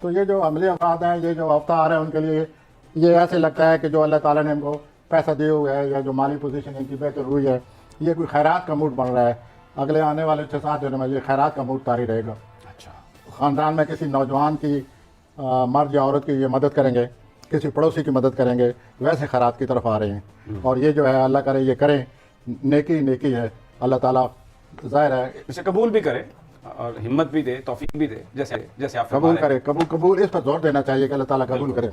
تو یہ جو عملی افراد ہیں، یہ جو افطار ہیں، ان کے لیے یہ ایسے لگتا ہے کہ جو اللہ تعالیٰ نے ان کو پیسہ دیے ہوئے ہے یا جو مالی پوزیشن ان کی بہتر ہوئی ہے، یہ کوئی خیرات کا موڈ بن رہا ہے. اگلے آنے والے 6-7 دنوں میں یہ خیرات کا موڈ طاری رہے گا. اچھا. خاندان میں کسی نوجوان کی مرد یا عورت کی یہ مدد کریں گے، کسی پڑوسی کی مدد کریں گے، ویسے خیرات کی طرف آ رہے ہیں. اور یہ جو ہے اللہ کرے یہ کریں، نیکی ہے. اللہ تعالیٰ ظاہر ہے اسے قبول بھی کرے اور ہمت بھی دے، توفیق بھی دے، جیسے آپ قبول کرے. قبول اس پر زور دینا چاہیے کہ اللہ تعالیٰ قبول کرے.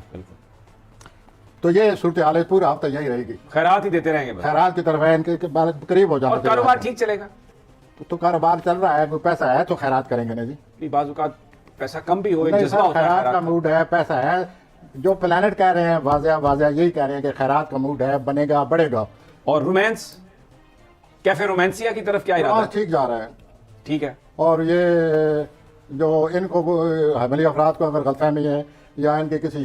تو یہ صورتحال ہے، پورا ہفتہ یہی رہے گی. خیرات ہی دیتے رہیں گے بس. خیرات کی طرف ہے، ان کے قریب ہو جانا. اور کاروبار ٹھیک چلے گا تو کاروبار چل رہا ہے، کوئی پیسہ ہے تو خیرات کریں گے نا جی. بعض اوقات پیسہ کم بھی ہو، ایک نہیں جذبہ سر، ہوتا ہے خیرات کا خیرات کا. موڈ ہے، پیسہ ہے. جو پلانٹ کہہ رہے ہیں واضح یہی کہہ رہے ہیں کہ خیرات کا موڈ ہے، بنے گا، بڑھے گا. اور رومانس، کیفے رومانسیا کی طرف کیا ارادہ ہے؟ ٹھیک جا رہا ہے. ٹھیک ہے. اور یہ جو ان کو حملی افراد کو اگر غلط فہمی ہے یا ان کے کسی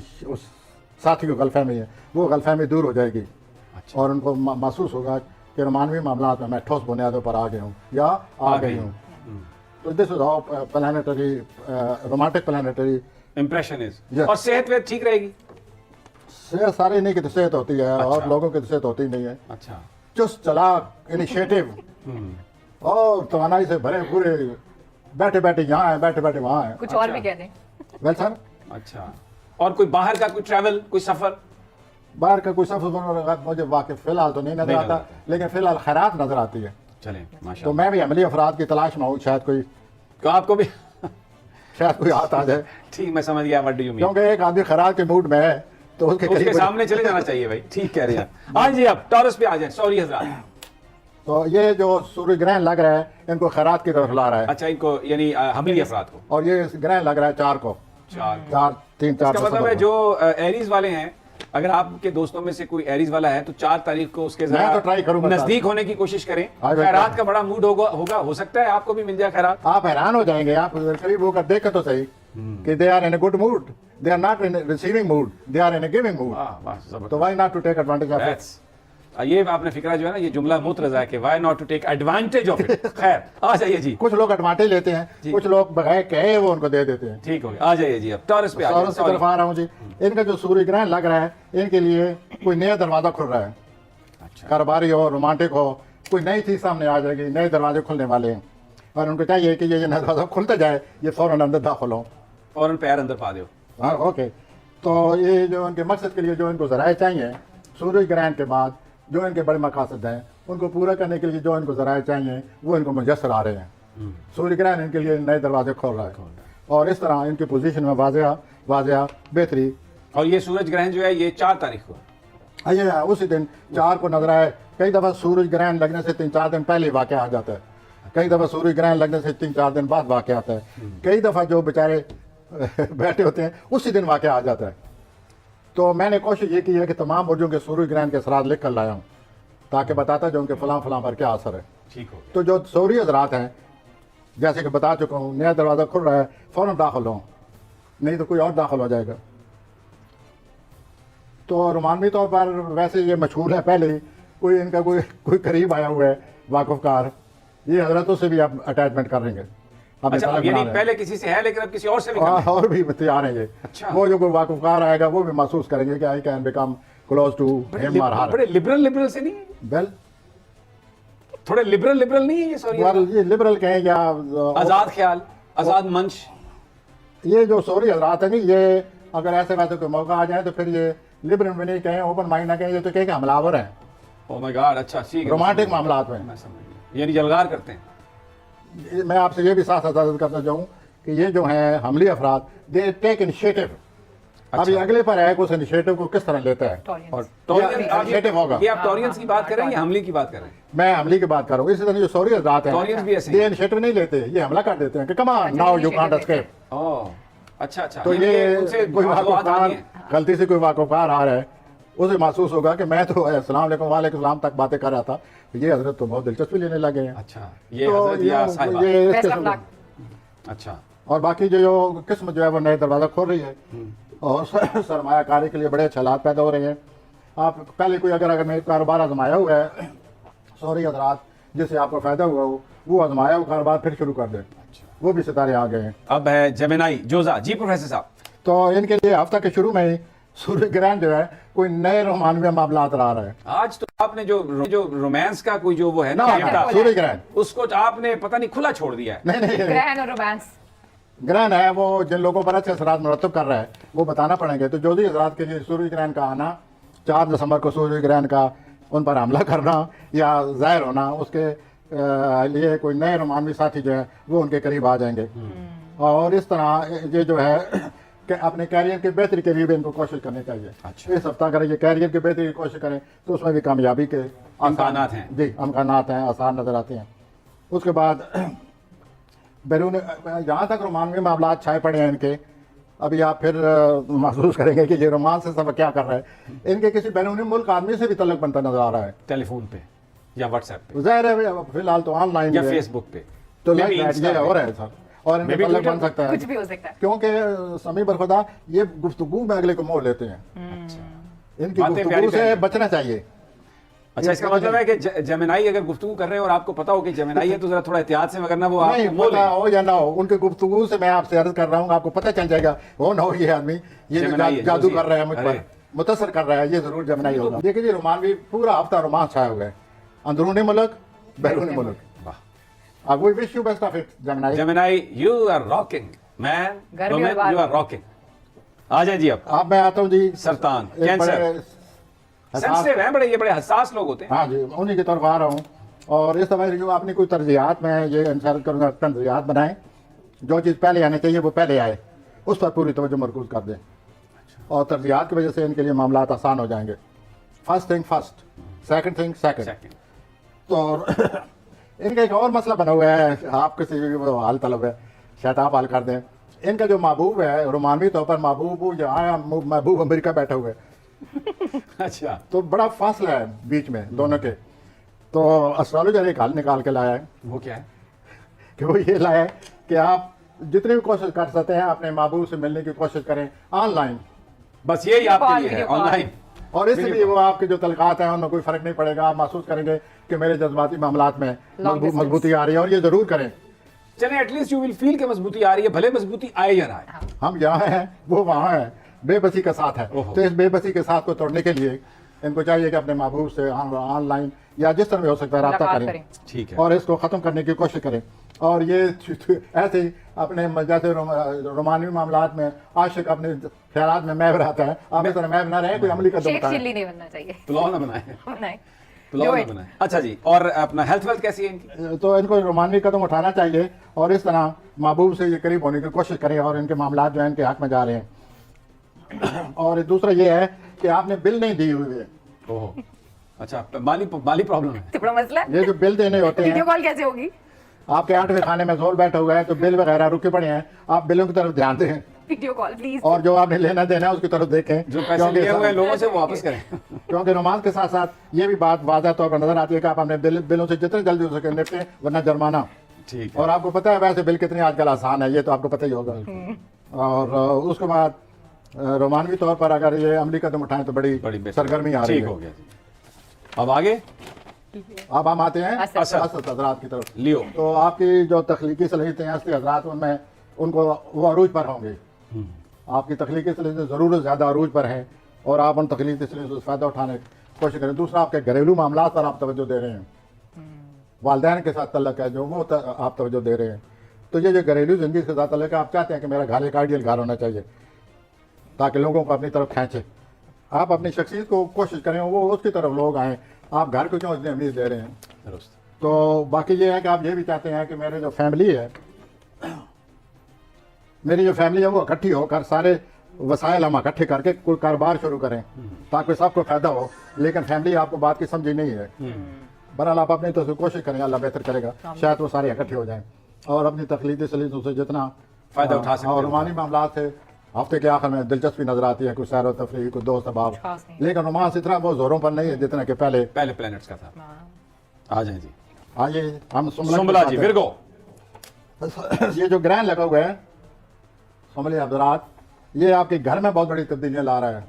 ساتھی کو غلط فہمی ہے، وہ غلط فہمی دور ہو جائے گی. اور ان کو محسوس ہوگا کہ رومانوی معاملات میں ٹھوس بنیادوں پر آ گئے ہوں یا آ گئی ہوں. تو this is how planetary romantic planetary impression is. اور صحت وحت ٹھیک رہے گی؟ صحت سارے نہیں کی تو صحت ہوتی ہے اور لوگوں کی تو صحت ہوتی نہیں ہے. اچھا. چست چلاک انیشیٹو اور توانائی سے بھرے پورے، بیٹھے بیٹھے یہاں ہیں، بیٹھے بیٹھے وہاں ہیں. کچھ اور بھی کہہ دیں. Well sir. اچھا. اور کوئی باہر کا کوئی ٹریول، کوئی سفر؟ باہر کا کوئی سفر مجھے واقف فی الحال تو نہیں نظر آتا، لیکن فی الحال خیرات نظر آتی ہے. چلیں ماشاء تو میں بھی عملی افراد کی تلاش میں ہوں. شاید کوئی آپ کو بھی ہاتھ آ جائے. ٹھیک، میں سمجھ گیا وٹ ڈو یو مین. کیونکہ ایک آدمی خیرات کے موڈ میں ہے تو اس کے سامنے چلے جانا چاہیے بھائی. ٹھیک کہہ رہے ہیں. ہاں جی، اب ٹورس پہ آ جائیں. سوری حضرات. تو یہ جو سورج گرہن لگ رہا ہے ان کو خیرات کی طرف لا رہا ہے. اچھا، ان کو یعنی حملی افراد کو. اور یہ گرہن لگ رہا ہے 4 کو. 3-4 اس کا مطلب ہے جو ایریز والے ہیں، اگر آپ کے دوستوں میں سے کوئی ایریز والا ہے تو 4 تاریخ کو اس کے نزدیک ہونے کی کوشش کریں. خیرات کا بڑا موڈ ہوگا، ہو سکتا ہے آپ کو بھی مل جائے خیرات. آپ حیران ہو جائیں گے. آپ قریب ہو کر دیکھیں تو صحیح کہ they are in a good mood. They are not in receiving mood, they are in a giving mood. تو why not to take advantage of it. یہ آپ نے فکرہ جو ہے نا، یہ جملہ مترجم ہے کہ why not to take advantage of it. خیر، آ جائیے جی. کچھ لوگ ایڈوانٹیج لیتے ہیں، کچھ لوگ بغیر کہے وہ ان کو دے دیتے ہیں. ٹھیک ہو گیا. آ جائیے جی. اب ٹورس پہ ٹورس کی طرف آ رہا ہوں جی. ان کا جو سورج گرہن لگ رہا ہے ان کے لیے کوئی نیا دروازہ کھل رہا ہے. کاروباری ہو، رومانٹک ہو، کوئی نئی چیز سامنے آ جائے گی. نئے دروازے کھلنے والے ہیں اور ان کو چاہیے کہ یہ نیا دروازہ کھلتا جائے، یہ فوراً اندر داخل ہو. فوراً پیر اندر پا دو. ہاں اوکے. تو یہ جو ان کے مقصد کے لیے جو ان کو ذرائع چاہیے، سورج گرہن کے بعد جو ان کے بڑے مقاصد ہیں ان کو پورا کرنے کے لیے جو ان کو ذرائع چاہیے وہ ان کو میسر آ رہے ہیں. سورج گرہن ان کے لیے نئے دروازے کھول رہا ہے اور اس طرح ان کی پوزیشن میں واضح بہتری. اور یہ سورج گرہن جو ہے یہ 4 تاریخ کو یہ اسی دن 4 کو نظر آئے. کئی دفعہ سورج گرہن لگنے سے 3-4 دن پہلے واقعہ آ جاتا ہے. کئی دفعہ سورج گرہن لگنے سے 3-4 دن بعد واقعہ آتا ہے. کئی دفعہ جو بیچارے بیٹھے ہوتے ہیں اسی دن واقعہ آ جاتا ہے. تو میں نے کوشش یہ کی ہے کہ تمام برجوں کے سورج گرہن کے اثرات لکھ کر لایا ہوں تاکہ بتاتا جو ان کے فلاں پر کیا اثر ہے. ٹھیک ہو. تو جو سوری حضرات ہیں جیسے کہ بتا چکا ہوں، نیا دروازہ کھل رہا ہے، فوراً داخل ہوں، نہیں تو کوئی اور داخل ہو جائے گا. تو رومانوی طور پر ویسے یہ مشہور ہے پہلے ہی. کوئی ان کا کوئی قریب آیا ہوا ہے واقف کار، یہ حضرتوں سے بھی آپ اٹیچمنٹ کر رہیں گے. یعنی پہلے کسی سے ہے لیکن اب کسی اور سے بھی اور بھی تیار ہیں یہ. وہ جو کوئی واقف کار آئے گا وہ بھی محسوس کریں گے کہ I can become close to him اور ہر. بڑے لبرل سے نہیں ویل تھوڑے لبرل نہیں ہے یہ؟ سوری یہ لبرل کہیں یا آزاد خیال، آزاد منش. یہ جو سوری حضرات ہیں نہیں، یہ اگر ایسے ویسے کوئی موقع آ جائے تو پھر یہ لبرل بھی نہیں کہیں، اوپن مائنڈ نہ کہیں، یہ تو کہیں کہ حملہ ہیں. او مائی گاڈ. اچھا ٹھیک ہے. رومانٹک معاملات میں یعنی جلغار کرتے ہیں. میں آپ سے یہ بھی ساتھ ساتھ کرنا چاہوں کہ یہ جو ہیں حملی افراد دے ٹیک انیشیٹو. ابھی اگلے پر ہے کہ اس انیشیٹو کو کس طرح لیتا ہے اور انیشیٹو ہوگا. یہ آپ ٹورینس کی بات کر رہے ہیں یا حملے کی بات کر رہے ہیں؟ میں حملے کی بات کر رہا ہوں. اسی طرح جو سوری حضرات ہیں یہ انیشیٹو نہیں لیتے، یہ حملہ کر دیتے ہیں کہ come on now you can't escape. اچھا اچھا. تو یہ کوئی واقفکار غلطی سے کوئی واقفکار آ رہا ہے اسے محسوس ہوگا کہ میں تو السلام علیکم وعلیکم السلام تک باتیں کر رہا تھا، یہ حضرت تو بہت دلچسپی لینے لگے ہیں. اچھا یہ حضرت یا صاحبہ. اچھا. اور باقی جو قسم جو ہے وہ نئے دروازہ کھول رہی ہے اور سرمایہ کاری کے لیے بڑے اچھے حالات پیدا ہو رہے ہیں. آپ پہلے کوئی اگر میں کاروبار آزمایا ہوا ہے سوری حضرات جس سے آپ کو فائدہ ہوا ہو، وہ آزمایا ہوا کاروبار پھر شروع کر دیں. وہ بھی ستارے آ گئے ہیں. اب ہے جیمنائی جوزا. جی پروفیسر صاحب. تو ان کے لیے ہفتہ کے شروع میں ہی سورج گرہن جو ہے کوئی نئے رومانوی معاملات لا رہا ہے. آج تو آپ نے جو رومانس کا کوئی جو وہ ہے نا سورج گرہن اس کو آپ نے پتہ نہیں کھلا چھوڑ دیا ہے. نہیں گرہن اور رومانس گرہن ہے وہ جن لوگوں پر اچھے اثرات مرتب کر رہا ہے وہ بتانا پڑیں گے. تو جوزی حضرات کے لیے سورج گرہن کا آنا 4 دسمبر کو سورج گرہن کا ان پر حملہ کرنا یا ظاہر ہونا اس کے لیے کوئی نئے رومانوی ساتھی جو ہیں وہ ان کے قریب آ جائیں گے. اور اس طرح یہ جو ہے کہ اپنے کیریئر کی بہتری کے لیے بھی ان کو کوشش کرنی چاہیے. اس ہفتہ اگر یہ کیریئر کی بہتری کی کوشش کریں تو اس میں بھی کامیابی کے امکانات ہیں. جی امکانات ہیں, آسان نظر آتے ہیں. اس کے بعد بیرون جہاں تک رومانوی معاملات چھائے پڑے ہیں ان کے, ابھی آپ پھر محسوس کریں گے کہ یہ رومان سے سب کیا کر رہا ہے. ان کے کسی بیرونی ملک آدمی سے بھی تعلق بنتا نظر آ رہا ہے, ٹیلی فون پہ یا واٹس ایپ پہ ظاہر ہے فی الحال تو آن لائن یا فیس بک پہ تو یہ ہو رہا ہے سر, اور ان کا تعلق بن سکتا ہے کچھ بھی ہو سکتا ہے کیونکہ سمیع برخدا یہ گفتگو میں اگلے کو موڑ لیتے ہیں. ان کی گفتگو سے بچنا چاہیے. اچھا اس کا مطلب ہے کہ جیمنائی اگر گفتگو کر رہے ہیں اور آپ کو پتا ہو کہ جیمنائی ہے تو ذرا تھوڑا احتیاط سے وگرنہ وہ آپ نہیں پتا ہو یا نہ ہو, ان کی گفتگو سے میں آپ سے عرض کر رہا ہوں, آپ کو پتہ چل جائے گا ہو نہ ہو یہ آدمی یہ جادو کر رہا ہے مجھ پر, متاثر کر رہا ہے, یہ ضرور جیمنائی ہوگا. دیکھیں جی رومانوی پورا ہفتہ رومان چھایا ہوا ہے, اندرونی ملک بیرونی ملک. We wish you best of it, Gemini. Gemini, you are rocking, man. Women, you are rocking. آ جائیں جی اب میں آتا ہوں جی سرطان, کینسر. سینسٹیو ہیں بڑے, یہ بڑے حساس لوگ ہوتے ہیں. ہاں جی انہی کی طرف آ رہا ہوں. اور اس طرح جو اپنی کوئی ترجیحات میں یہ انشاءاللہ کروں گا, ترجیحات بنائیں, جو چیز پہلے آنے چاہیے وہ پہلے آئے, اس پر پوری توجہ مرکوز کر دیں. اور ترجیحات کی وجہ سے ان کے لیے معاملات آسان ہو جائیں گے. First thing first, second thing second. تو ان کا ایک اور مسئلہ بنا ہوا ہے, آپ کسی بھی حال طلب ہے, شاید آپ حل کر دیں. ان کا جو محبوب ہے رومانوی طور پر محبوب یہاں محبوب امریکہ بیٹھے ہوئے. اچھا تو بڑا فاصلہ ہے بیچ میں دونوں کے. تو اسٹرالوجر ایک حل نکال کے لایا ہے. وہ کیا ہے کہ وہ یہ لایا ہے کہ آپ جتنی بھی کوشش کر سکتے ہیں اپنے محبوب سے ملنے کی کوشش کریں آن لائن. بس یہی آپ کے لیے ہے, آن لائن. اور اس لیے وہ آپ کے جو تعلقات ہیں ان میں کوئی فرق نہیں پڑے گا. آپ محسوس کریں گے کہ میرے جذباتی معاملات میں مضبوطی آ رہی ہے, اور یہ ضرور کریں. چلیں ایٹ لیسٹ یو ول فیل کہ مضبوطی آ رہی ہے, بھلے مضبوطی آئے یا نہ آئے. ہم یہاں ہیں وہ وہاں ہیں, بے بسی کا ساتھ ہے. تو اس بے بسی کے ساتھ کو توڑنے کے لیے ان کو چاہیے کہ اپنے محبوب سے آن لائن یا جس طرح بھی ہو سکتا ہے رابطہ کریں, ٹھیک ہے, اور اس کو ختم کرنے کی کوشش کریں. اور یہ ایسے ہی اپنے جیسے رومانوی معاملات میں عاشق اپنے خیالات میں محو رہتا ہے, آپ اس طرح محو نہ رہیں, کوئی عملی قدم اٹھائیں. نہیں بننا چاہیے, پلاؤ نہ بنائیں. اچھا جی, اور اپنا ہیلتھ ویلتھ کیسی ہے ان کی؟ تو ان کو رومانوی قدم اٹھانا چاہیے اور اس طرح محبوب سے یہ قریب ہونے کی کوشش کریں, اور ان کے معاملات جو ہیں ان کے حق میں جا رہے ہیں. اور دوسرا یہ ہے کہ آپ نے بل نہیں دی ہوئی ہے. اچھا مالی پرابلم ہے, بڑا مسئلہ ہے. یہ جو بل دینے ہوتے ہیں, ویڈیو کال کیسے ہوگی؟ آپ کے 8ویں کھانے میں زول بیٹھا ہوا ہے تو بل وغیرہ رکے پڑے ہیں, آپ بلوں کی طرف دھیان دیں, ویڈیو کال پلیز, اور جو آپ نے لینا دینا ہے اس کی طرف دیکھیں. جو پیسے لیے ہوئے ہیں لوگوں سے واپس کریں. کیونکہ رومانس کے ساتھ ساتھ یہ بھی بات واضح طور پر نظر آتی ہے کہ آپ اپنے بلوں سے جتنے جلدی ہو سکے نپٹیں, ورنہ جرمانہ. ٹھیک. اور آپ کو پتہ ہے ویسے بل کتنے آج کل آسان ہے, یہ تو آپ کو پتہ ہی ہوگا. اور اس کے بعد رومانوی طور پر اگر یہ عملی قدم اٹھائیں تو بڑی سرگرمی آ رہی ہے. ٹھیک ہو گیا جی. اب آگے اب ہم آتے ہیں اسد حضرات کی طرف. لیو, تو آپ کی جو تخلیقی صلاحیتیں ہیں اسد حضرات, ان میں ان کو وہ عروج پر ہوں گے. آپ کی تخلیقی صلاحیتیں ضرور زیادہ عروج پر ہیں, اور آپ ان تخلیقی صلاحیتوں سے فائدہ اٹھانے کی کوشش کریں. دوسرا آپ کے گھریلو معاملات پر آپ توجہ دے رہے ہیں, والدین کے ساتھ تعلق ہے جو وہ آپ توجہ دے رہے ہیں. تو یہ جو گھریلو زندگی کے ساتھ تعلق ہے, آپ چاہتے ہیں کہ میرا گھر ایک آئیڈیل گھر ہونا چاہیے تاکہ لوگوں کو اپنی طرف کھینچے. آپ اپنی شخصیت کو کوشش کریں وہ اس کی طرف لوگ آئیں, آپ گھر کو کیوں اتنی اہمیت دے رہے ہیں. تو باقی یہ ہے کہ آپ یہ بھی چاہتے ہیں کہ میرے جو فیملی ہے, میری جو فیملی ہے وہ اکٹھی ہو کر سارے وسائل ہم اکٹھے کر کے کوئی کاروبار شروع کریں تاکہ سب کو فائدہ ہو, لیکن فیملی آپ کو بات کی سمجھی نہیں ہے. بہرحال آپ اپنی طرف سے کوشش کریں, اللہ بہتر کرے گا, شاید وہ سارے اکٹھے ہو جائیں اور اپنی تخلیقی صلاحیتوں سے جتنا فائدہ اٹھا سکتے ہیں. اور رومانی معاملات سے ہفتے کے آخر میں دلچسپی نظر آتی ہے, کوئی سیر و تفریح, کوئی دوست احباب, لیکن رومانس اتنا بہت زوروں پر نہیں ہے جتنا کہ پہلے پلینٹس کا تھا. آ جائیں جی, آئیے ہم سنبلا جی, ورگو. یہ جو گرہن لگا ہوا ہے سنبلے حضرات, یہ آپ کے گھر میں بہت بڑی تبدیلیاں لا رہا ہے.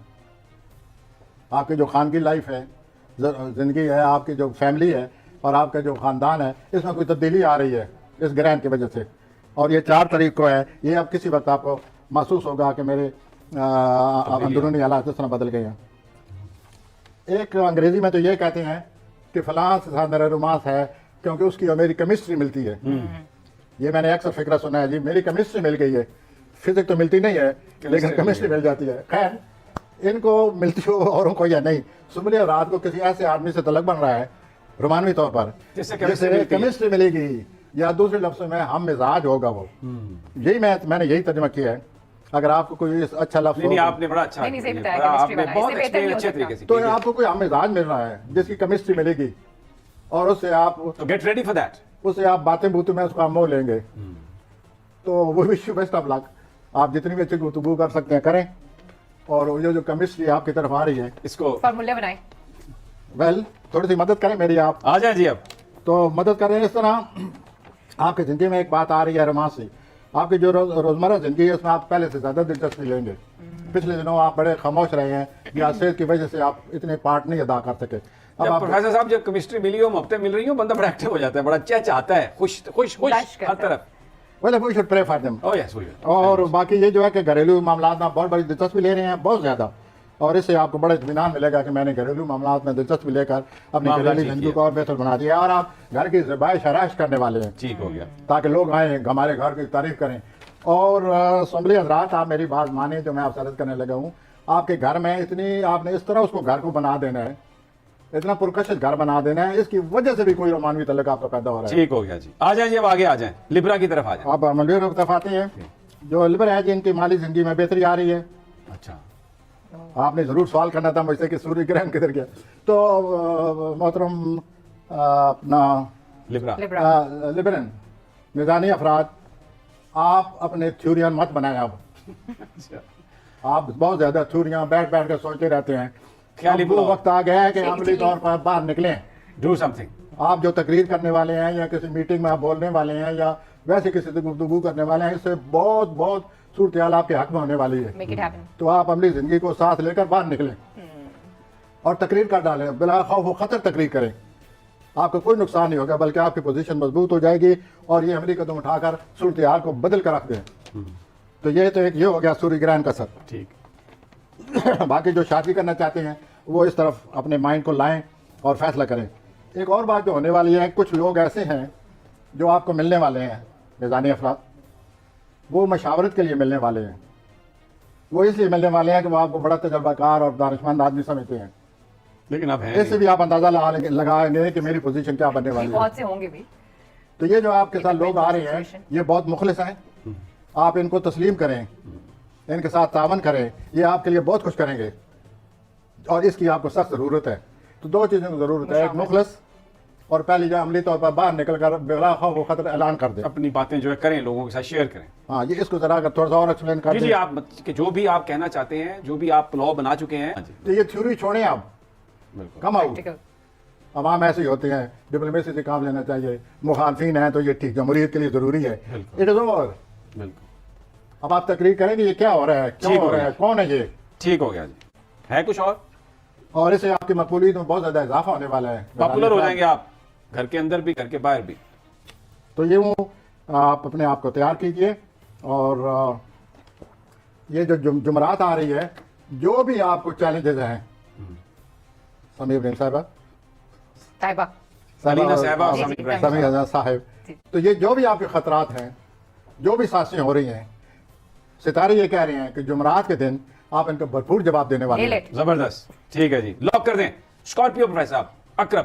آپ کی جو خاندگی لائف ہے, زندگی ہے, آپ کی جو فیملی ہے اور آپ کا جو خاندان ہے, اس میں کوئی تبدیلی آ رہی ہے اس گرہن کی وجہ سے. اور یہ 4 تاریخ کو ہے, یہ اب کسی وقت آپ کو محسوس ہوگا کہ میرے اندرونی حالات اس طرح بدل گئے ہیں. ایک انگریزی میں تو یہ کہتے ہیں کہ فلاں سے ساتھ میرا رومانس ہے کیونکہ اس کی اور میری کیمسٹری ملتی ہے. یہ میں نے اکثر فکرہ سنا ہے، جی میری کیمسٹری مل گئی ہے، فزکس تو ملتی نہیں ہے لیکن کیمسٹری مل جاتی ہے. خیر ان کو ملتی ہو اوروں کو یا نہیں، صبح اور رات کو کسی ایسے آدمی سے تعلق بن رہا ہے رومانوی طور پر جسے جیسے کیمسٹری ملے گی، یا دوسرے لفظوں میں ہم مزاج ہوگا وہ. یہی میں نے یہی ترجمہ کیا ہے. اگر آپ کو کوئی اچھا لفظ نہیں ہو آپ نے بڑا اچھا نہیں، صحیح بتایا، بڑا آپ chemistry نے والا، بہت اس سے بہتر نہیں ہو اچھے سکتا. طریقے سے تو آپ کو کوئی ہم مزاج مل رہا ہے جس کی کیمسٹری ملے گی اور اس سے آپ گیٹ ریڈی فار دیٹ. باتیں بوتوں میں اس کا موہ لیں گے تو وہ وش یو بیسٹ آف لک. آپ جتنی بھی اچھی گفتگو کر سکتے ہیں کریں، اور یہ جو کیمسٹری آپ کی طرف آ رہی ہے اس کو فارمولہ بنائیں. ویل تھوڑی سی مدد کریں میری آپ. آ جائیں جی. اب تو مدد کریں اس طرح. آپ کی زندگی میں ایک بات آ رہی ہے رومانس سے، آپ کی جو روزمرہ زندگی ہے اس میں آپ پہلے سے زیادہ دلچسپی لیں گے. پچھلے دنوں آپ بڑے خاموش رہے ہیں یا صحت کی وجہ سے آپ اتنے پارٹ نہیں ادا کر سکے. اب آپ پروفیسر صاحب جب کیمسٹری ملی ہو، محبتیں مل رہی ہوں، بندہ بڑا ایکٹیو ہو جاتا ہے، بڑا چاہتا ہے، خوش خوش خوش Blush کرتا ہر طرف. Well we should pray for them. Oh yes, we will. اور باقی یہ جو ہے کہ گھریلو معاملات میں بہت بڑی دلچسپی لے رہے ہیں، بہت زیادہ، اور اس سے آپ کو بڑا اطمینان ملے گا کہ میں نے گھریلو معاملات میں دلچسپی لے کر اپنی معاملہ گھریلو ٹھیک زندگی کیا. کو اور بہتر بنا دیا. اور آپ گھر کی زبائش آرائش کرنے والے ہیں ٹھیک ہو گیا. تاکہ لوگ آئیں ہمارے گھر کی تعریف کریں. اور اسمبلی حضرات آپ میری بات مانیں جو میں آپ سے عرض کرنے لگا ہوں. آپ کے گھر میں اتنی آپ نے اس طرح اس کو گھر کو بنا دینا ہے، اتنا پرکشش گھر بنا دینا ہے، اس کی وجہ سے بھی کوئی رومانوی تعلق آپ کا پیدا ہو رہا ہے. ٹھیک ہو گیا جی. آ جائیں جی، اب آگے آ جائیں، لبرا کی طرف آ جائیں. آپ عملی طرف آتے ہیں. جو لبر ہے جن کی مالی زندگی میں بہتری آ رہی ہے. اچھا آپ نے ضرور سوال کرنا تھا مجھ سے کہ سوریہ گرہن کدھر گیا. تو محترم اپنا لبرا. لبرن میدانی افراد، آپ اپنے تھیوریاں مت بنائیں. آپ بہت زیادہ تھیوریاں بیٹھ کر سوچتے رہتے ہیں. خیالی اب وہ پلاؤ. وقت آ گیا ہے کہ عملی طور پر باہر نکلیں. Do some thing. آپ جو تقریر کرنے والے ہیں یا کسی میٹنگ میں آپ بولنے والے ہیں یا ویسے کسی سے گفتگو کرنے والے ہیں، اس سے بہت صورتحال آپ کے حق میں ہونے والی ہے. Make it happen. تو آپ عملی زندگی کو ساتھ لے کر باہر نکلیں اور تقریر کر ڈالیں. بلا خوف و خطر تقریر کریں. آپ کو کوئی نقصان نہیں ہوگا بلکہ آپ کی پوزیشن مضبوط ہو جائے گی اور یہ عملی قدم اٹھا کر صورتحال کو بدل کر رکھ دیں. تو یہ تو ایک یہ ہو گیا سوریہ گرہن کا اثر. ٹھیک. باقی جو شادی کرنا چاہتے ہیں وہ اس طرف اپنے مائنڈ کو لائیں اور فیصلہ کریں. ایک اور بات جو ہونے والی ہے، کچھ لوگ ایسے ہیں جو آپ کو ملنے والے ہیں میزانی افراد، وہ مشاورت کے لیے ملنے والے ہیں. وہ اس لیے ملنے والے ہیں کہ وہ آپ کو بڑا تجربہ کار اور دانشمند آدمی سمجھتے ہیں. لیکن اب ہے اس سے بھی آپ اندازہ لگائیں گے کہ میری پوزیشن کیا بننے والی ہے. بہت سے ہوں گے بھی. تو یہ جو آپ کے ساتھ لوگ آ رہے ہیں یہ بہت مخلص ہیں. آپ ان کو تسلیم کریں، ان کے ساتھ تعاون کریں، یہ آپ کے لیے بہت کچھ کریں گے اور اس کی آپ کو سخت ضرورت ہے. تو دو چیزوں کی ضرورت ہے، ایک مخلص، اور پہلی جو عملی طور پر باہر نکل کر بلا خوف و خطر اعلان کر دیں. اپنی باتیں جو ہے کریں، لوگوں کے ساتھ شیئر کریں. ہاں یہ اس کو ذرا اگر تھوڑا سا اور ایکسپلین کر جی دیں. جی آپ کہ جو بھی آپ کہنا چاہتے ہیں، جو بھی آپ لاء بنا چکے ہیں. تو یہ تھیوری چھوڑیں آپ، بالکل. کم آؤ. Practical. عوام ایسے ہی ہوتے ہیں، ڈپلومیسی سے کام لینا چاہیے. مخالفین ہیں تو یہ ٹھیک جمہوریت کے لیے ضروری ہے. بالکل. It is over. بالکل اب آپ تقریر کریں کہ یہ کیا ہو رہا ہے، کیوں ہو رہا ہے، کون ہے یہ، ٹھیک ہو گیا جی. ہے کچھ اور اس سے آپ کی مقبولیت میں بہت زیادہ اضافہ ہونے والا ہے. پاپولر ہو جائیں گے آپ، گھر کے اندر بھی گھر کے باہر بھی. تو یہ آپ اپنے آپ کو تیار کیجئے. اور یہ جو جمعرات آ رہی ہے، جو بھی آپ کو چیلنجز ہیں، سمیر بن صاحبہ، طیبہ. سلینا صاحبہ اور جی، سمیر جی، ابراہیم. سمیر حضرت صاحب، جی. تو یہ جو بھی آپ کے خطرات ہیں، جو بھی سازشیں ہو رہی ہیں، ستارے یہ کہہ رہے ہیں کہ جمعرات کے دن آپ ان کا بھرپور جواب دینے والے Nail ہیں. it. زبردست. ٹھیک ہے جی، لاک کر دیں. اسکارپیو پروفیسر صاحب. اکرم.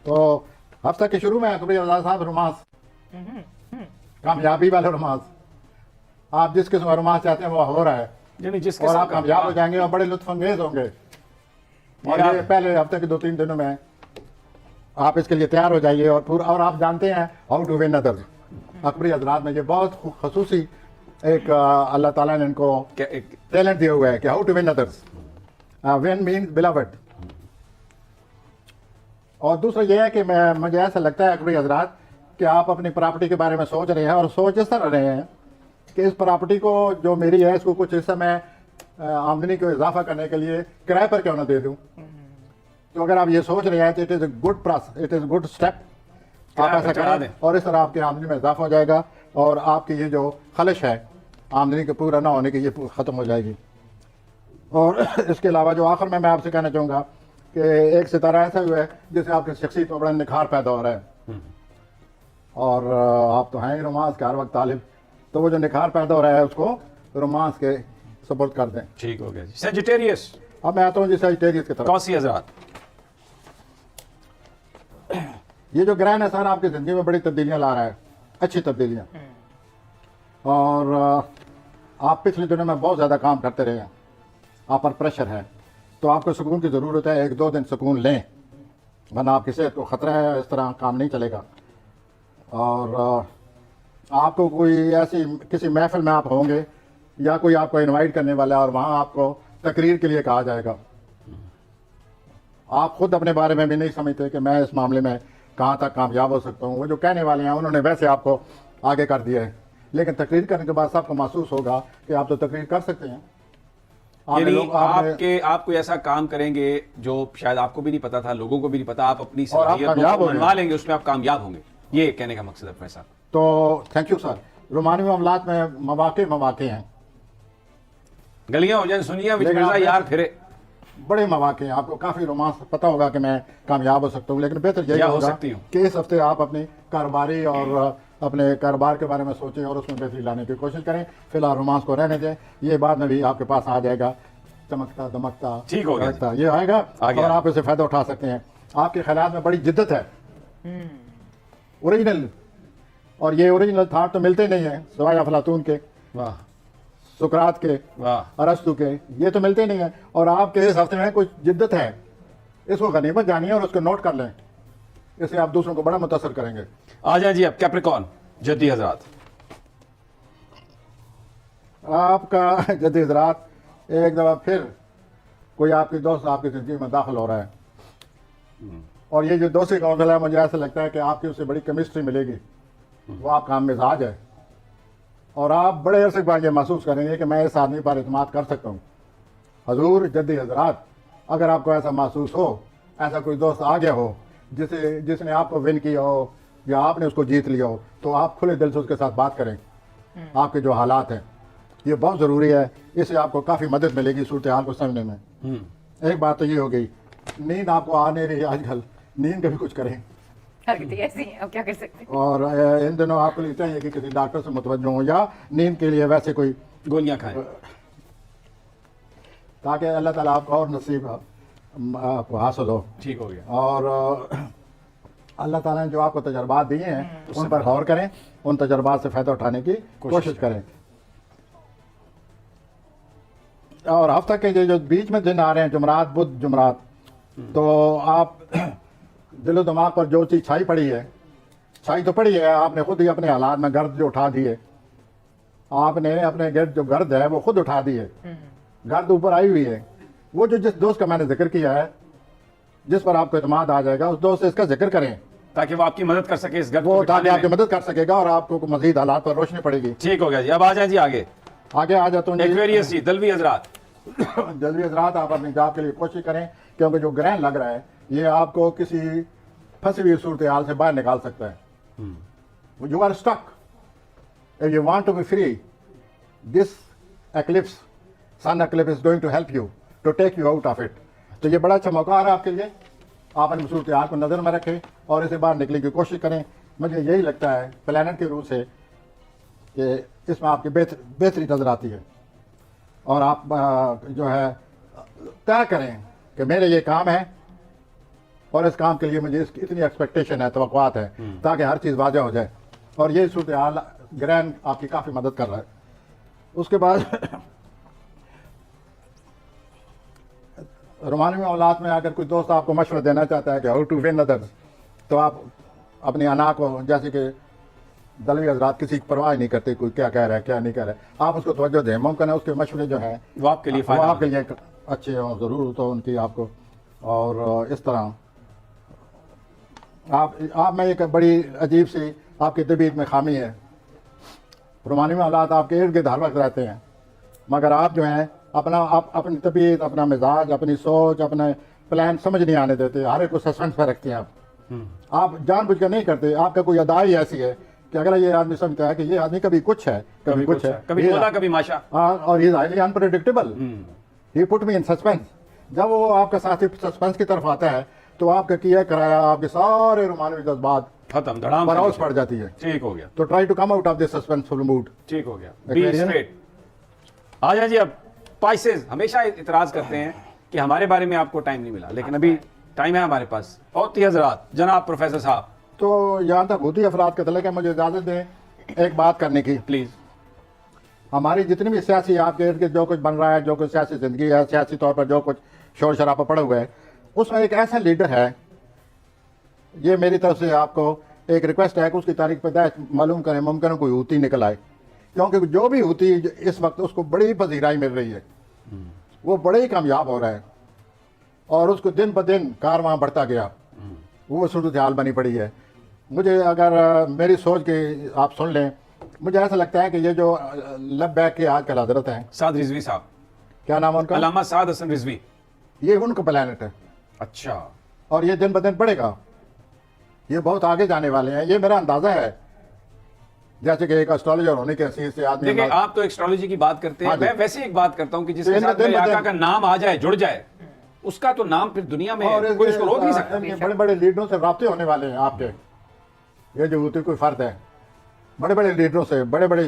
تو ہفتہ کے شروع میں کبھی آزاد صاحب رومانس، کامیابی والا رومانس، آپ جس قسم کا رومانس چاہتے ہیں وہ ہو رہا ہے یعنی جس اور قسم آپ کا کامیاب ہو جائیں گے اور بڑے لطف انگیز ہوں گے. اور یہ پہلے ہفتے کے 2-3 دنوں میں آپ اس کے لیے تیار ہو جائیے. اور آپ جانتے ہیں how to win others. Akbari حضرات میں یہ بہت خصوصی ایک اللہ تعالیٰ نے ان کو ٹیلنٹ دیا ہوا ہے کہ how to win others. Win means بلاوڈ. اور دوسرا یہ ہے کہ مجھے ایسا لگتا ہے اکبری حضرات کہ آپ اپنی پراپرٹی کے بارے میں سوچ رہے ہیں اور سوچ اس طرح رہے ہیں کہ اس پراپرٹی کو جو میری ہے اس کو کچھ حصہ میں آمدنی کو اضافہ کرنے کے لیے کرائے پر کیوں نہ دے دوں. تو اگر آپ یہ سوچ رہے ہیں تو it is a good process, it is good step. آپ ایسا کریں اور اس طرح آپ کی آمدنی میں اضافہ ہو جائے گا اور آپ کی یہ جو خلش ہے آمدنی کے پورا نہ ہونے کی یہ ختم ہو جائے گی. اور اس کے علاوہ جو آخر میں آپ سے کہنا چاہوں گا کہ ایک ستارہ ایسا ہوا ہے جس سے آپ کی شخصیت میں بڑا نکھار پیدا ہو رہا ہے. اور آپ تو ہیں رومانس کے ہر وقت طالب, تو وہ جو نکھار پیدا ہو رہا ہے اس کو رومانس کے سپورٹ کر دیں. ٹھیک ہو گیا جی. سیجیٹیریس اب میں آتا ہوں جی سیجیٹیریس کی طرف. قوسی حضرات, یہ جو گرہن ہے سر آپ کی زندگی میں بڑی تبدیلیاں لا رہا ہے, اچھی تبدیلیاں. اور آپ پچھلے دنوں میں بہت زیادہ کام کرتے رہے ہیں, آپ پر پریشر ہے, تو آپ کو سکون کی ضرورت ہے. 1-2 دن سکون لیں, ورنہ آپ کی صحت کو خطرہ ہے, اس طرح کام نہیں چلے گا. اور آپ کو کوئی ایسی کسی محفل میں آپ ہوں گے یا کوئی آپ کو انوائٹ کرنے والا ہے اور وہاں آپ کو تقریر کے لیے کہا جائے گا. آپ خود اپنے بارے میں بھی نہیں سمجھتے کہ میں اس معاملے میں کہاں تک کامیاب ہو سکتا ہوں. وہ جو کہنے والے ہیں انہوں نے ویسے آپ کو آگے کر دیا ہے, لیکن تقریر کرنے کے بعد سب کو محسوس ہوگا کہ آپ تو تقریر کر سکتے ہیں. یعنی آپ کوئی ایسا کام کریں گے جو شاید آپ کو بھی نہیں پتا تھا, لوگوں کو بھی نہیں پتا, آپ اپنی صلاحیت کو منوا لیں گے, اس میں آپ کامیاب ہوں گے. یہ کہنے کا مقصد ہے پیسہ. تو تھینک یو سر. رومانی معاملات میں مواقع ہیں, گلیاں ہو جائیں سنیاں مرزا یار پھرے, بڑے مواقع ہیں. آپ کو کافی رومانس پتہ ہوگا کہ میں کامیاب ہو سکتا ہوں, لیکن بہتر یہی ہوگا کہ اس ہفتے آپ اپنی کاروباری اور اپنے کاروبار کے بارے میں سوچیں اور اس میں بہتری لانے کی کوشش کریں. فی الحال رومانس کو رہنے دیں, یہ بعد میں بھی آپ کے پاس آ جائے گا, چمکتا دمکتا ٹھیک ہو گیا, یہ آئے گا اور آپ اسے فائدہ اٹھا سکتے ہیں. آپ کے خیالات میں بڑی جدت ہے, اوریجنل, اور یہ اوریجنل تھاٹ تو ملتے نہیں ہیں سوائے افلاطون کے, سقراط کے, ارسطو کے, یہ تو ملتے نہیں ہیں. اور آپ کے اس ہفتے میں کچھ جدت ہے, اس کو غنیمت جانیے اور اس کو نوٹ کر لیں, اس سے آپ دوسروں کو بڑا متاثر کریں گے. آ جائیں جی اب کیپریکون جدی حضرات. آپ کا جدی حضرات ایک دفعہ پھر کوئی آپ کی دوست آپ کی زندگی میں داخل ہو رہا ہے, اور یہ جو دوسری کونسل ہے مجھے ایسا لگتا ہے کہ آپ کی اس سے بڑی کیمسٹری ملے گی. وہ آپ کا مزاج ہے, اور آپ بڑے عرصے بعد یہ محسوس کریں گے کہ میں اس آدمی پر اعتماد کر سکتا ہوں. حضور جدی حضرات, اگر آپ کو ایسا محسوس ہو, ایسا کوئی دوست آ گیا ہو جس نے آپ کو ون کیا ہو یا آپ نے اس کو جیت لیا ہو, تو آپ کھلے دل سے اس کے ساتھ بات کریں. آپ کے جو حالات ہیں یہ بہت ضروری ہے, اس سے آپ کو کافی مدد ملے گی صورتحال کو سمجھنے میں. ایک بات تو یہ ہو گئی, نیند آپ کو آ نہیں رہی آج کل, نیند کا بھی کچھ کریں. ایسی ہیں, اب کیا کر سکتے ہیں. اور ان دنوں آپ کو لیے چاہیے کہ کسی ڈاکٹر سے متوجہ ہوں یا نیند کے لیے ویسے کوئی گولیاں کھائیں, تاکہ اللہ تعالیٰ آپ کو اور نصیب آپ کو حاصل ہو. ٹھیک ہو گیا. اور اللہ تعالیٰ نے جو آپ کو تجربات دیے ہیں ان پر غور کریں, ان تجربات سے فائدہ اٹھانے کی کوشش کریں. اور ہفتہ کے جو بیچ میں دن آ رہے ہیں, جمعرات, بدھ, جمعرات, تو آپ دل و دماغ پر جو چیز چھائی پڑی ہے, چھائی تو پڑی ہے, آپ نے خود ہی اپنے حالات میں گرد جو اٹھا دیے, آپ نے اپنے گرد جو گرد ہے وہ خود اٹھا دی ہے. گرد اوپر آئی ہوئی ہے. وہ جو جس دوست کا میں نے ذکر کیا ہے, جس پر آپ کو اعتماد آ جائے گا, اس دوست سے اس کا ذکر کریں تاکہ وہ آپ کی مدد کر سکے اس گرد وہ, تاکہ آپ کی مدد کر سکے گا اور آپ کو مزید حالات پر روشنی پڑے گی. ٹھیک ہو گیا جی. اب آ جائیں جی آگے آ جاتا ہوں ایکویریس جی, دلوی حضرات. جلوی حضرات, آپ اپنی جاب کے لیے کوشش کریں, کیونکہ جو گرہن لگ رہا ہے یہ آپ کو کسی پھنسی ہوئی صورتحال سے باہر نکال سکتا ہے. You are stuck. If you want to be free, this eclipse, sun eclipse is going to help you to take you out of it. تو یہ بڑا اچھا موقع آ رہا ہے آپ کے لیے. آپ اپنی صورتحال کو نظر میں رکھیں اور اسے باہر نکلنے کی کوشش کریں. مجھے یہی لگتا ہے پلانٹ کے روح سے کہ اس میں آپ کی بہتری نظر آتی ہے, اور آپ جو ہے طے کریں کہ میرے یہ کام ہے اور اس کام کے لیے مجھے اتنی ایکسپیکٹیشن ہے, توقعات ہے, تاکہ ہر چیز واضح ہو جائے. اور یہ صورتحال گرہن آپ کی کافی مدد کر رہا ہے. اس کے بعد رومانی معاملات میں اگر کوئی دوست آپ کو مشورہ دینا چاہتا ہے کہ ہاؤ ٹو ون ادرس, تو آپ اپنی انا کو, جیسے کہ دلوی حضرات کسی کی پرواہ نہیں کرتے کوئی کیا کہہ رہا ہے کیا نہیں کہہ رہا ہے, آپ اس کو توجہ دیں. ممکن ہے اس کے مشورے جو ہیں وہ آپ کے لیے اچھے ہوں, ضرورت ہو ان کی آپ کو. اور اس طرح آپ میں ایک بڑی عجیب سی آپ کی طبیعت میں خامی ہے. رومانی معاملات آپ کے ارد گرد ہر وقت رہتے ہیں, مگر آپ جو ہیں اپنی طبیعت, اپنا مزاج, اپنی سوچ, اپنے پلان سمجھ نہیں آنے دیتے. ہر ایک کو سسپینس پہ رکھتے ہیں آپ جان بوجھ کر نہیں کرتے. آپ کا کوئی ادا ہی ایسی ہے کہ اگر یہ آدمی سمجھتا ہے کہ یہ آدمی کبھی کچھ ہے کبھی کچھ ہے, کبھی تولا کبھی ماشا, اور یہ ہائیلی انپریڈکٹیبل, ہی پٹ می ان سسپینس. جب وہ آپ کا ساتھی سسپینس کی طرف آتا ہے تو آپ کا کیا کرایا, آپ کے سارے رومانوی جذبات ختم, دھڑام براؤز پڑ جاتی ہے. ٹھیک ہو گیا, تو try to come out of this suspenseful mood. ٹھیک ہو گیا, بی اسٹریٹ. آ جائیں جی. اب اسپائسز ہمیشہ اعتراض کرتے ہیں کہ ہمارے بارے میں آپ کو ٹائم نہیں ملا, لیکن ابھی ٹائم ہے ہمارے پاس. ہوتی حضرات, جناب پروفیسر صاحب, تو یہاں تک ہوتی افراد کا تعلق ہے, مجھے اجازت دیں ایک بات کرنے کی. پلیز. ہماری جتنی بھی سیاسی آپ کے ارد گرد جو کچھ بن رہا ہے, جو کچھ سیاسی زندگی ہے, سیاسی طور پر جو کچھ شور شرابہ پڑا ہوا ہے, اس میں ایک ایسا لیڈر ہے, یہ میری طرف سے آپ کو ایک ریکویسٹ ہے کہ اس کی تاریخ پیدائش معلوم کریں, ممکن ہے کوئی ہوتی نکل آئے, کیونکہ جو بھی ہوتی اس وقت اس کو بڑی پذیرائی مل رہی ہے, وہ بڑے ہی کامیاب ہو رہا ہے, اور اس کو دن بدن کارواں بڑھتا گیا, وہ صورتحال بنی پڑی ہے. مجھے اگر میری سوچ کے آپ سن لیں, مجھے ایسا لگتا ہے کہ یہ جو لب بیک کے آج کل حضرت ہیں, سعد رضوی صاحب, کیا نام ہے ان کا, علامہ سعد حسن رضوی, یہ ان کا پلانٹ ہے, اچھا, اور یہ دن بدن بڑھے گا, یہ بہت آگے جانے والے ہیں, یہ میرا اندازہ ہے. جیسے کہ ایک اسٹرالوجر ہونے کے حیثیت سے آدمی, دیکھیں آپ تو ایسٹرالوجی کی بات کرتے ہیں, میں ویسے ایک بات کرتا ہوں کہ جس کے ساتھ میرے آقا کا نام آ جائے, جڑ جائے, اس کا تو نام پھر دنیا میں کوئی اس کو روک نہیں سکتا. بڑے بڑے لیڈروں سے رابطے ہونے والے ہیں آپ کے, یہ جو ہوتی کوئی فرد ہے, بڑے بڑے لیڈروں سے, بڑے بڑے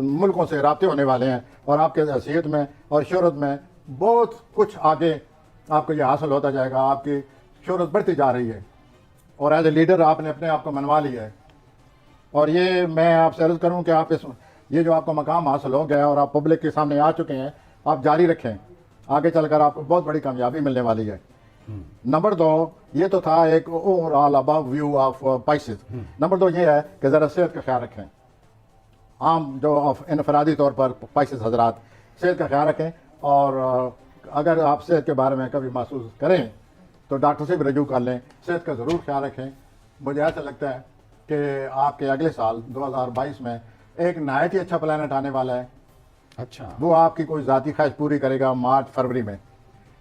ملکوں سے رابطے ہونے والے ہیں, اور آپ کے حیثیت میں اور شہرت میں بہت کچھ آگے آپ کو یہ حاصل ہوتا جائے گا. آپ کی شہرت بڑھتی جا رہی ہے, اور ایز اے لیڈر آپ نے اپنے آپ کو منوا لیا ہے. اور یہ میں آپ سے عرض کروں کہ آپ یہ جو آپ کو مقام حاصل ہو گیا اور آپ پبلک کے سامنے آ چکے ہیں, آپ جاری رکھیں, آگے چل کر آپ کو بہت بڑی کامیابی ملنے والی ہے. نمبر 2, یہ تو تھا ایک اوور آل ابو ویو آف اسپائسز. نمبر 2 یہ ہے کہ ذرا صحت کا خیال رکھیں. عام جو انفرادی طور پر اسپائسز حضرات صحت کا خیال رکھیں, اور اگر آپ صحت کے بارے میں کبھی محسوس کریں تو ڈاکٹر سے بھی رجوع کر لیں. صحت کا ضرور خیال رکھیں. مجھے ایسا لگتا ہے کہ آپ کے اگلے سال 2022 میں ایک نہایت ہی اچھا پلانٹ آنے والا ہے. اچھا, وہ آپ کی کوئی ذاتی خواہش پوری کرے گا مارچ فروری میں,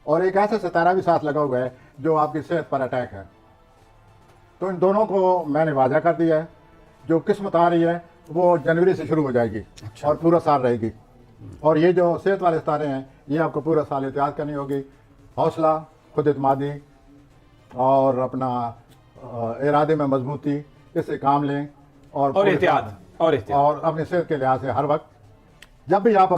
اور ایک ایسا ستارہ بھی ساتھ لگا ہوا ہے جو آپ کی صحت پر اٹیک ہے. تو ان دونوں کو میں نے واضح کر دیا ہے. جو قسمت آ رہی ہے وہ جنوری سے شروع ہو جائے گی اور پورا سال رہے گی. اور یہ جو صحت والے ستارے ہیں, یہ آپ کو پورا سال احتیاط کرنی ہوگی. حوصلہ, خود اعتمادی, اور اپنا ارادے میں مضبوطی, اس سے کام لیں, اور احتیاط, اور اپنی صحت کے لحاظ سے ہر وقت جب بھی آپ